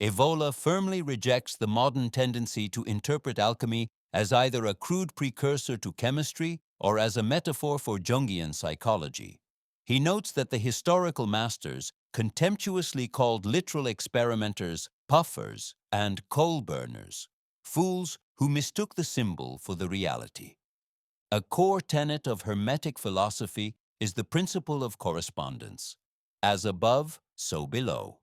Evola firmly rejects the modern tendency to interpret alchemy as either a crude precursor to chemistry or as a metaphor for Jungian psychology. He notes that the historical masters contemptuously called literal experimenters puffers and coal burners, fools who mistook the symbol for the reality. A core tenet of Hermetic philosophy is the principle of correspondence. As above, so below.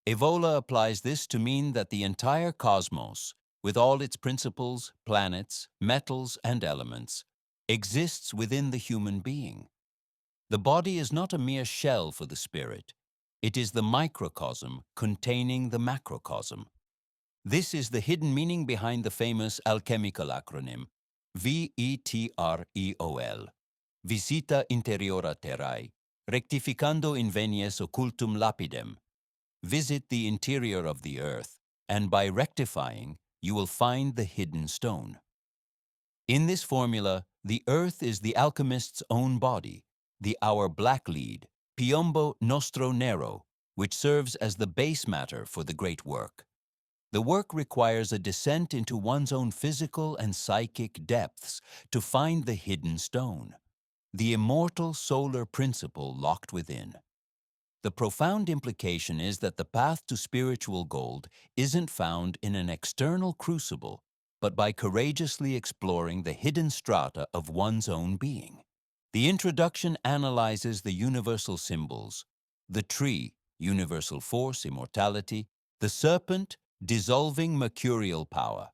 Evola applies this to mean that the entire cosmos, with all its principles, planets, metals, and elements, exists within the human being. The body is not a mere shell for the spirit. It is the microcosm containing the macrocosm. This is the hidden meaning behind the famous alchemical acronym VETREOL, Visita Interiora Terrae, Rectificando Invenies Occultum Lapidem. Visit the interior of the earth, and by rectifying, you will find the hidden stone. In this formula, the earth is the alchemist's own body, the our black lead, piombo nostro nero, which serves as the base matter for the great work. The work requires a descent into one's own physical and psychic depths to find the hidden stone, the immortal solar principle locked within. The profound implication is that the path to spiritual gold isn't found in an external crucible, but by courageously exploring the hidden strata of one's own being. The introduction analyzes the universal symbols: the tree, universal force, immortality; the serpent, dissolving mercurial power.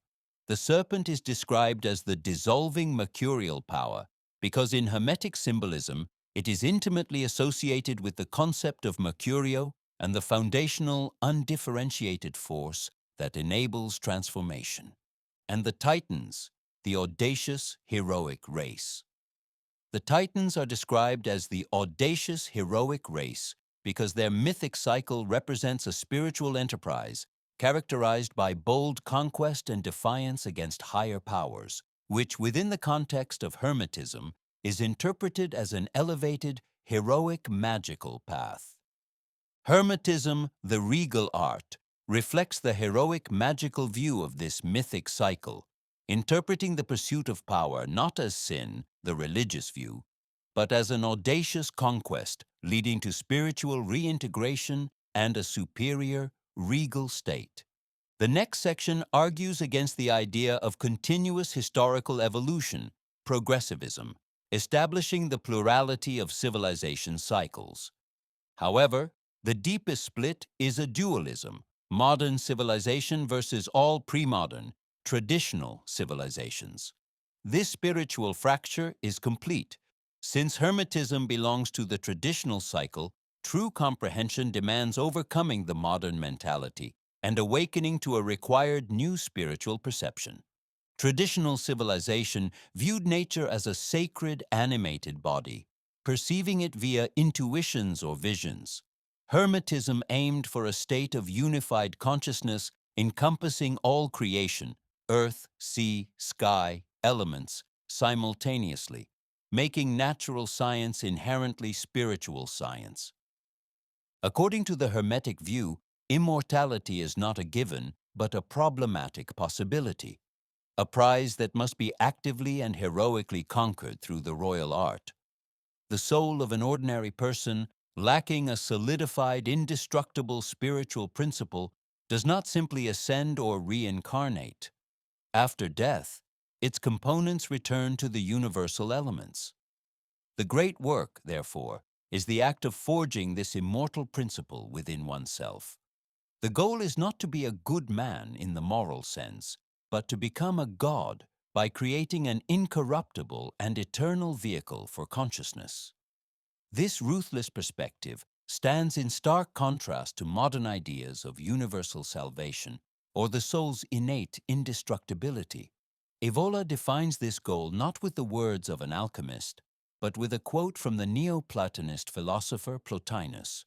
The serpent is described as the dissolving mercurial power because in Hermetic symbolism, it is intimately associated with the concept of Mercurio and the foundational, undifferentiated force that enables transformation. And the Titans, the audacious, heroic race. The Titans are described as the audacious, heroic race because their mythic cycle represents a spiritual enterprise characterized by bold conquest and defiance against higher powers, which, within the context of Hermetism, is interpreted as an elevated, heroic, magical path. Hermetism, the regal art, reflects the heroic, magical view of this mythic cycle, interpreting the pursuit of power not as sin, the religious view, but as an audacious conquest leading to spiritual reintegration and a superior, regal state. The next section argues against the idea of continuous historical evolution, progressivism, establishing the plurality of civilization cycles. However, the deepest split is a dualism, modern civilization versus all pre-modern, traditional civilizations. This spiritual fracture is complete. Since Hermetism belongs to the traditional cycle, true comprehension demands overcoming the modern mentality and awakening to a required new spiritual perception. Traditional civilization viewed nature as a sacred, animated body, perceiving it via intuitions or visions. Hermetism aimed for a state of unified consciousness encompassing all creation, earth, sea, sky, elements, simultaneously, making natural science inherently spiritual science. According to the Hermetic view, immortality is not a given, but a problematic possibility, a prize that must be actively and heroically conquered through the royal art. The soul of an ordinary person, lacking a solidified, indestructible spiritual principle, does not simply ascend or reincarnate. After death, its components return to the universal elements. The great work, therefore, is the act of forging this immortal principle within oneself. The goal is not to be a good man in the moral sense, but to become a god by creating an incorruptible and eternal vehicle for consciousness. This ruthless perspective stands in stark contrast to modern ideas of universal salvation or the soul's innate indestructibility. Evola defines this goal not with the words of an alchemist, but with a quote from the Neoplatonist philosopher Plotinus.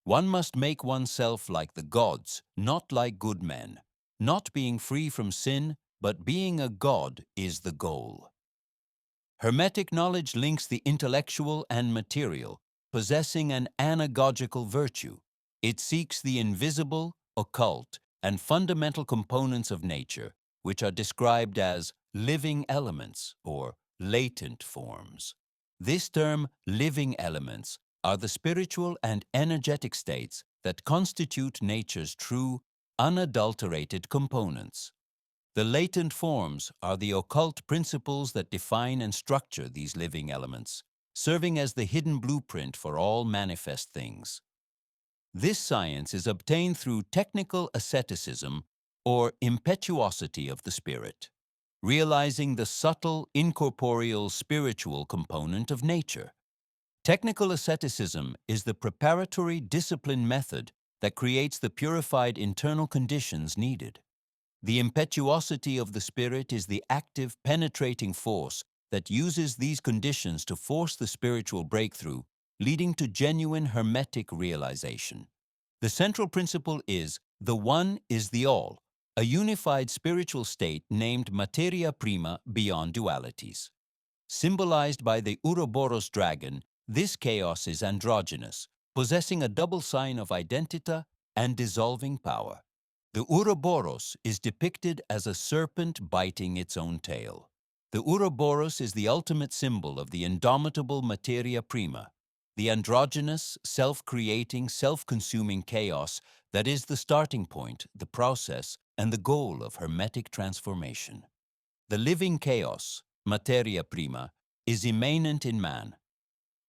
One must make oneself like the gods, not like good men. Not being free from sin, but being a god is the goal. Hermetic knowledge links the intellectual and material, possessing an anagogical virtue. It seeks the invisible, occult, and fundamental components of nature, which are described as living elements or latent forms. This term, living elements, are the spiritual and energetic states that constitute nature's true, unadulterated components. The latent forms are the occult principles that define and structure these living elements, serving as the hidden blueprint for all manifest things. This science is obtained through technical asceticism or impetuosity of the spirit, realizing the subtle, incorporeal spiritual component of nature. Technical asceticism is the preparatory discipline method that creates the purified internal conditions needed. The impetuosity of the spirit is the active, penetrating force that uses these conditions to force the spiritual breakthrough, leading to genuine hermetic realization. The central principle is the one is the all, a unified spiritual state named materia prima beyond dualities. Symbolized by the Ouroboros dragon, this chaos is androgynous, possessing a double sign of identita and dissolving power. The Ouroboros is depicted as a serpent biting its own tail. The Ouroboros is the ultimate symbol of the indomitable materia prima, the androgynous, self-creating, self-consuming chaos that is the starting point, the process, and the goal of hermetic transformation. The living chaos, materia prima, is immanent in man.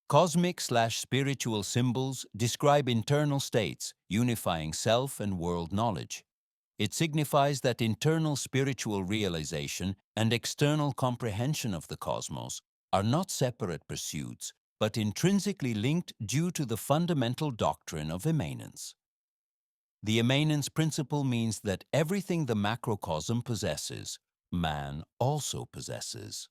Cosmic/spiritual symbols describe internal states, unifying self and world knowledge. It signifies that internal spiritual realization and external comprehension of the cosmos are not separate pursuits, but intrinsically linked due to the fundamental doctrine of immanence. The immanence principle means that everything the macrocosm possesses, man also possesses.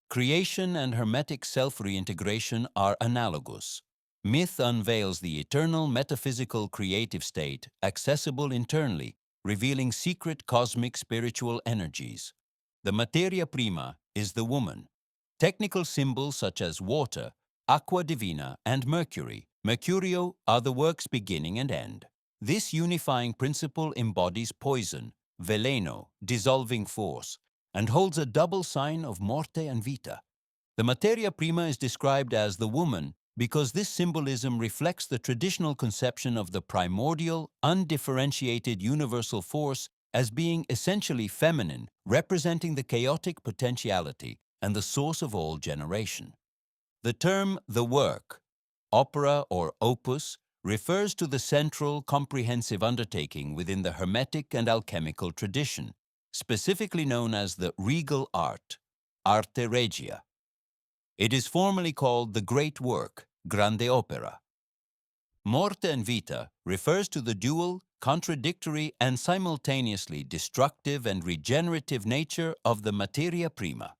Creation and hermetic self-reintegration are analogous. Myth unveils the eternal metaphysical creative state accessible internally, revealing secret cosmic spiritual energies. The materia prima is the woman. Technical symbols such as water, aqua divina, and mercury, mercurio, are the work's beginning and end. This unifying principle embodies poison, veleno, dissolving force, and holds a double sign of morte and vita. The materia prima is described as the woman because this symbolism reflects the traditional conception of the primordial, undifferentiated universal force as being essentially feminine, representing the chaotic potentiality and the source of all generation. The term the work, opera or opus, refers to the central, comprehensive undertaking within the Hermetic and alchemical tradition, specifically known as the regal art, arte regia. It is formally called the great work, grande opera. Morte and vita refers to the dual, contradictory, and simultaneously destructive and regenerative nature of the materia prima.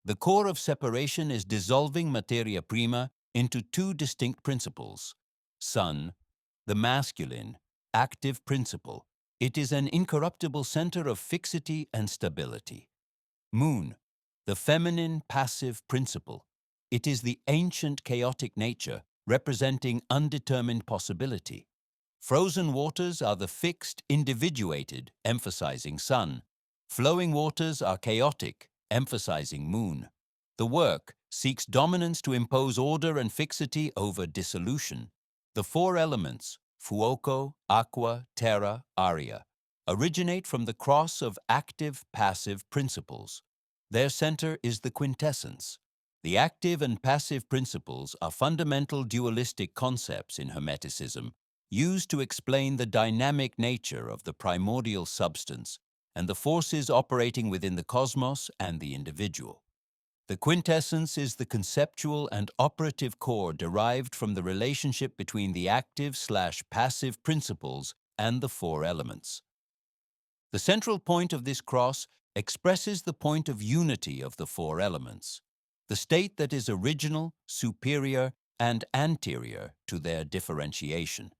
The core of separation is dissolving materia prima into two distinct principles. Sun, the masculine, active principle. It is an incorruptible center of fixity and stability. Moon, the feminine, passive principle. It is the ancient chaotic nature representing undetermined possibility. Frozen waters are the fixed, individuated, emphasizing sun. Flowing waters are chaotic, emphasizing moon. The work seeks dominance to impose order and fixity over dissolution. The four elements, fuoco, aqua, terra, aria, originate from the cross of active-passive principles. Their center is the quintessence. The active and passive principles are fundamental dualistic concepts in Hermeticism, used to explain the dynamic nature of the primordial substance and the forces operating within the cosmos and the individual. The quintessence is the conceptual and operative core derived from the relationship between the active/passive principles and the four elements. The central point of this cross expresses the point of unity of the four elements, the state that is original, superior, and anterior to their differentiation.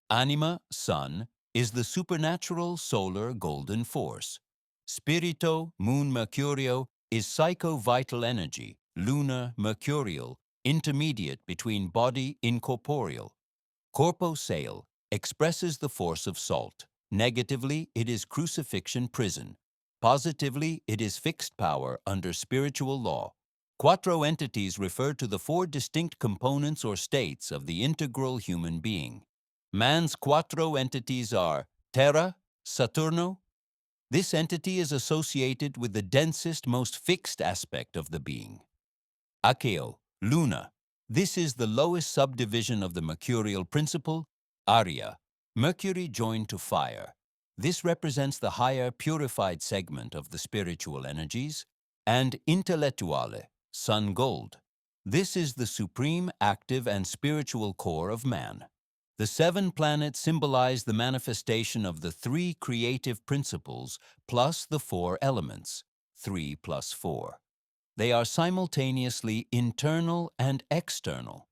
Anima, sun, is the supernatural solar golden force. Spirito, moon mercurio, is psycho-vital energy, lunar, mercurial, intermediate between body, incorporeal. Corpo sale, expresses the force of salt. Negatively, it is crucifixion prison. Positively, it is fixed power under spiritual law. Quattro entities refer to the four distinct components or states of the integral human being. Man's quattro entities are Terra, Saturno. This entity is associated with the densest, most fixed aspect of the being. Aceo, Luna. This is the lowest subdivision of the mercurial principle. Aria, Mercury joined to fire. This represents the higher, purified segment of the spiritual energies. And Intellettuale, Sun Gold. This is the supreme, active, and spiritual core of man. The seven planets symbolize the manifestation of the three creative principles plus the four elements, 3 plus 4. They are simultaneously internal and external.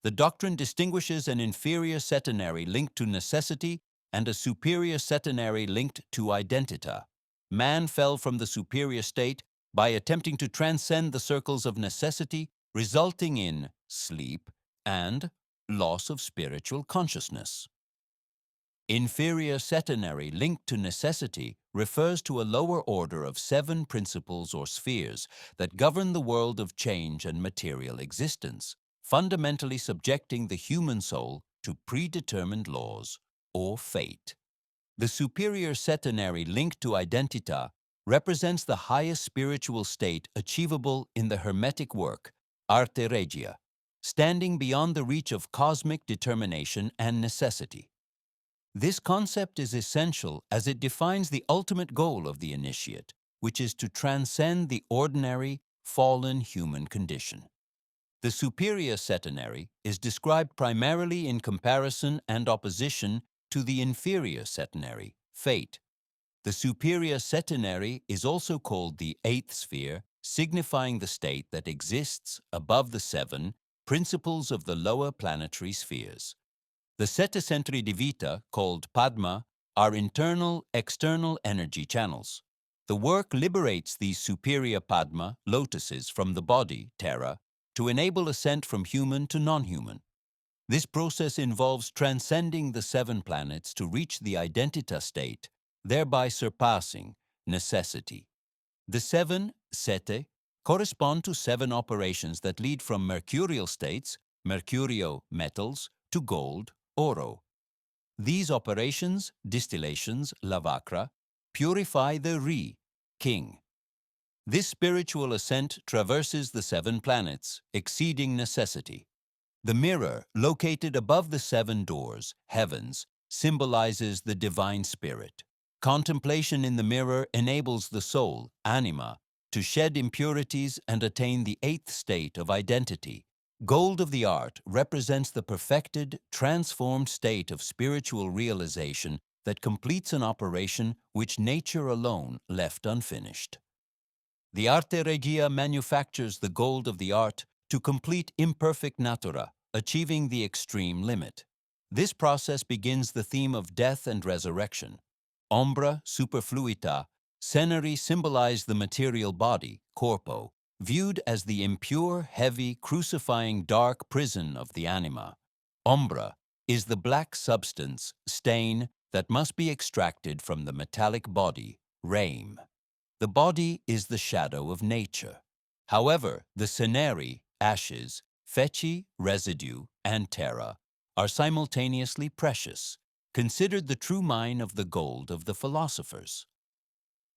The doctrine distinguishes an inferior centenary linked to necessity and a superior centenary linked to identità. Man fell from the superior state by attempting to transcend the circles of necessity, resulting in sleep and loss of spiritual consciousness. Inferior centenary linked to necessity refers to a lower order of seven principles or spheres that govern the world of change and material existence, fundamentally subjecting the human soul to predetermined laws or fate. The superior centenary linked to identità represents the highest spiritual state achievable in the Hermetic work, Arte Regia, standing beyond the reach of cosmic determination and necessity. This concept is essential as it defines the ultimate goal of the initiate, which is to transcend the ordinary, fallen human condition. The superior centenary is described primarily in comparison and opposition to the inferior centenary, fate. The superior centenary is also called the eighth sphere, signifying the state that exists above the seven principles of the lower planetary spheres. The sette centri di vita, called Padma, are internal, external energy channels. The work liberates these superior Padma, lotuses, from the body, Terra, to enable ascent from human to non-human. This process involves transcending the seven planets to reach the identità state, thereby surpassing necessity. The seven, sette, correspond to seven operations that lead from mercurial states, mercurio metals, to gold, oro. These operations, distillations, lavacra, purify the Re, king. This spiritual ascent traverses the seven planets, exceeding necessity. The mirror, located above the seven doors, heavens, symbolizes the divine spirit. Contemplation in the mirror enables the soul, anima, to shed impurities and attain the eighth state of identity. Gold of the art represents the perfected, transformed state of spiritual realization that completes an operation which nature alone left unfinished. The Arte Regia manufactures the gold of the art to complete imperfect natura, achieving the extreme limit. This process begins the theme of death and resurrection. Ombra, superfluita, ceneri symbolize the material body, corpo, viewed as the impure, heavy, crucifying dark prison of the anima. Ombra is the black substance, stain, that must be extracted from the metallic body, rame. The body is the shadow of nature. However, the ceneri, ashes, feci, residue, and terra, are simultaneously precious, considered the true mine of the gold of the philosophers.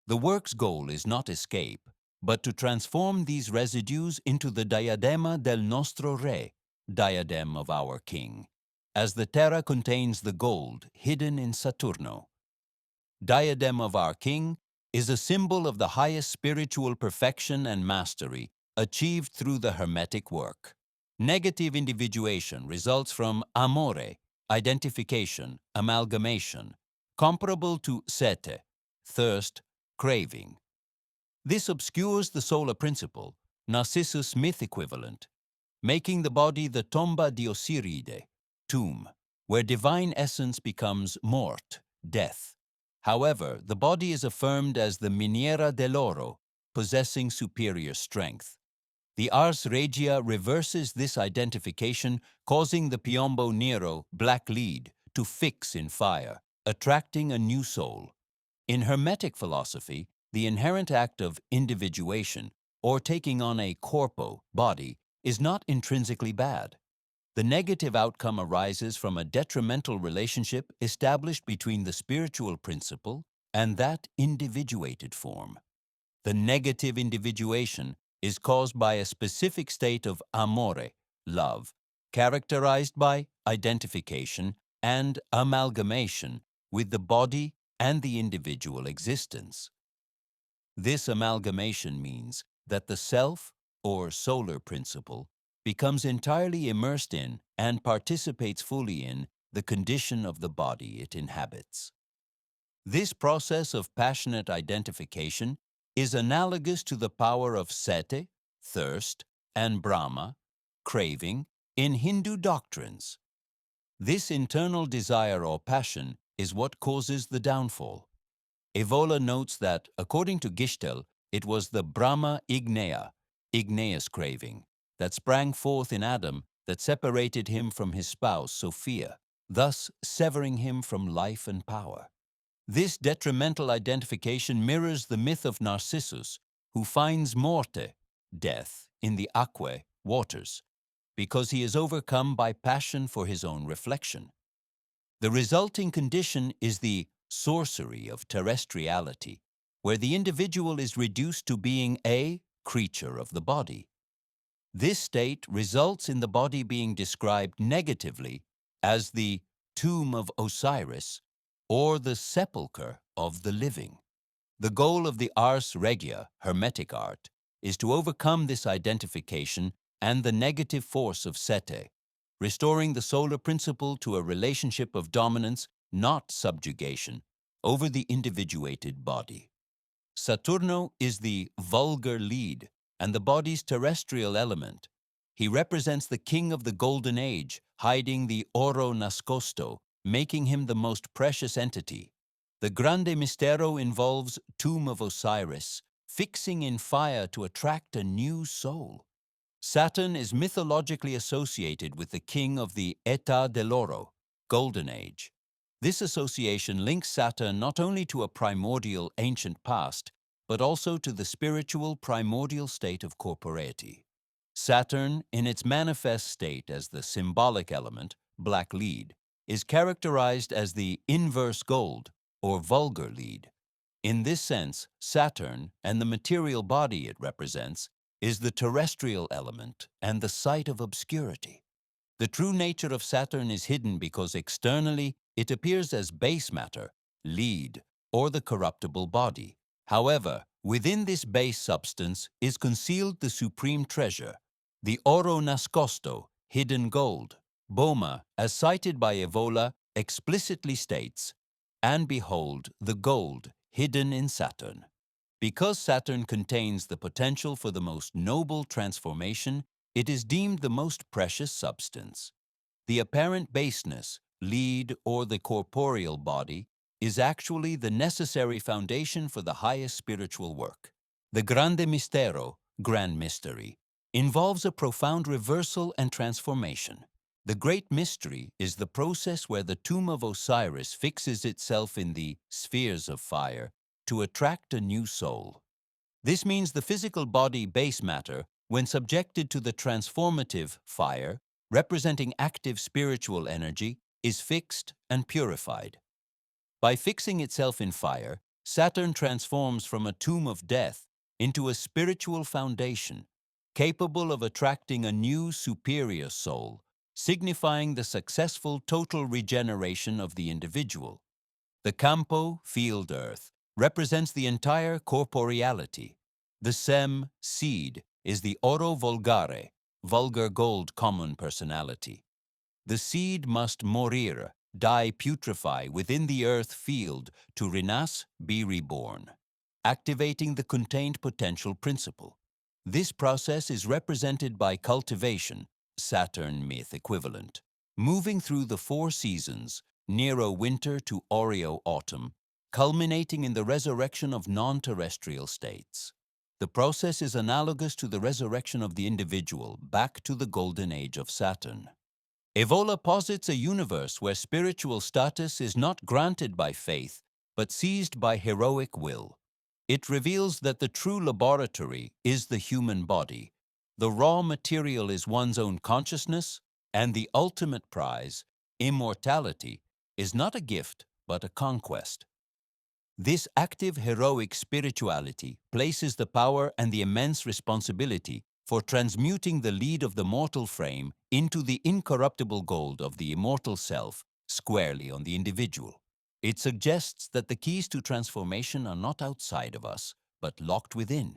The work's goal is not escape, but to transform these residues into the diadema del nostro re, diadem of our king, as the terra contains the gold hidden in Saturno. Diadem of our king is a symbol of the highest spiritual perfection and mastery achieved through the Hermetic work. Negative individuation results from amore, identification, amalgamation, comparable to sete, thirst, craving. This obscures the solar principle, Narcissus myth equivalent, making the body the tomba di Osiride, tomb, where divine essence becomes mort, death. However, the body is affirmed as the miniera dell'oro, possessing superior strength. The Ars Regia reverses this identification, causing the piombo nero, black lead, to fix in fire, attracting a new soul. In Hermetic philosophy, the inherent act of individuation, or taking on a corpo, body, is not intrinsically bad. The negative outcome arises from a detrimental relationship established between the spiritual principle and that individuated form. The negative individuation is caused by a specific state of amore, love, characterized by identification and amalgamation with the body and the individual existence. This amalgamation means that the self, or solar principle, becomes entirely immersed in and participates fully in the condition of the body it inhabits. This process of passionate identification is analogous to the power of sete, thirst, and Brahma, craving, in Hindu doctrines. This internal desire or passion is what causes the downfall. Evola notes that, according to Gishtel, it was the Brahma Ignea, igneous craving, that sprang forth in Adam that separated him from his spouse, Sophia, thus severing him from life and power. This detrimental identification mirrors the myth of Narcissus, who finds morte, death, in the aquae, waters, because he is overcome by passion for his own reflection. The resulting condition is the sorcery of terrestriality, where the individual is reduced to being a creature of the body. This state results in the body being described negatively as the tomb of Osiris or the sepulchre of the living. The goal of the ars regia, Hermetic art, is to overcome this identification and the negative force of sete, restoring the solar principle to a relationship of dominance, not subjugation, over the individuated body. Saturno is the vulgar lead and the body's terrestrial element. He represents the king of the golden age, hiding the oro nascosto, making him the most precious entity. The grande mistero involves tomb of Osiris, fixing in fire to attract a new soul. Saturn is mythologically associated with the king of the Eta dell'Oro, Golden Age. This association links Saturn not only to a primordial ancient past, but also to the spiritual primordial state of corporeity. Saturn, in its manifest state as the symbolic element, black lead, is characterized as the inverse gold, or vulgar lead. In this sense, Saturn, and the material body it represents, is the terrestrial element and the site of obscurity. The true nature of Saturn is hidden because externally it appears as base matter, lead, or the corruptible body. However, within this base substance is concealed the supreme treasure, the oro nascosto, hidden gold. Boma, as cited by Evola, explicitly states, "And behold, the gold hidden in Saturn." Because Saturn contains the potential for the most noble transformation, it is deemed the most precious substance. The apparent baseness, lead, or the corporeal body is actually the necessary foundation for the highest spiritual work. The grande mistero, grand mystery, involves a profound reversal and transformation. The great mystery is the process where the tomb of Osiris fixes itself in the spheres of fire to attract a new soul. This means the physical body base matter, when subjected to the transformative fire, representing active spiritual energy, is fixed and purified. By fixing itself in fire, Saturn transforms from a tomb of death into a spiritual foundation, capable of attracting a new superior soul, signifying the successful total regeneration of the individual. The campo, field earth, represents the entire corporeality. The seed, is the oro volgare, vulgar gold common personality. The seed must morir, die, putrefy within the earth field to renas, be reborn, activating the contained potential principle. This process is represented by cultivation, Saturn myth equivalent, moving through the 4 seasons, Nero winter to Oreo autumn, culminating in the resurrection of non-terrestrial states. The process is analogous to the resurrection of the individual back to the golden age of Saturn. Evola posits a universe where spiritual status is not granted by faith, but seized by heroic will. It reveals that the true laboratory is the human body. The raw material is one's own consciousness, and the ultimate prize, immortality, is not a gift, but a conquest. This active heroic spirituality places the power and the immense responsibility for transmuting the lead of the mortal frame into the incorruptible gold of the immortal self squarely on the individual. It suggests that the keys to transformation are not outside of us, but locked within.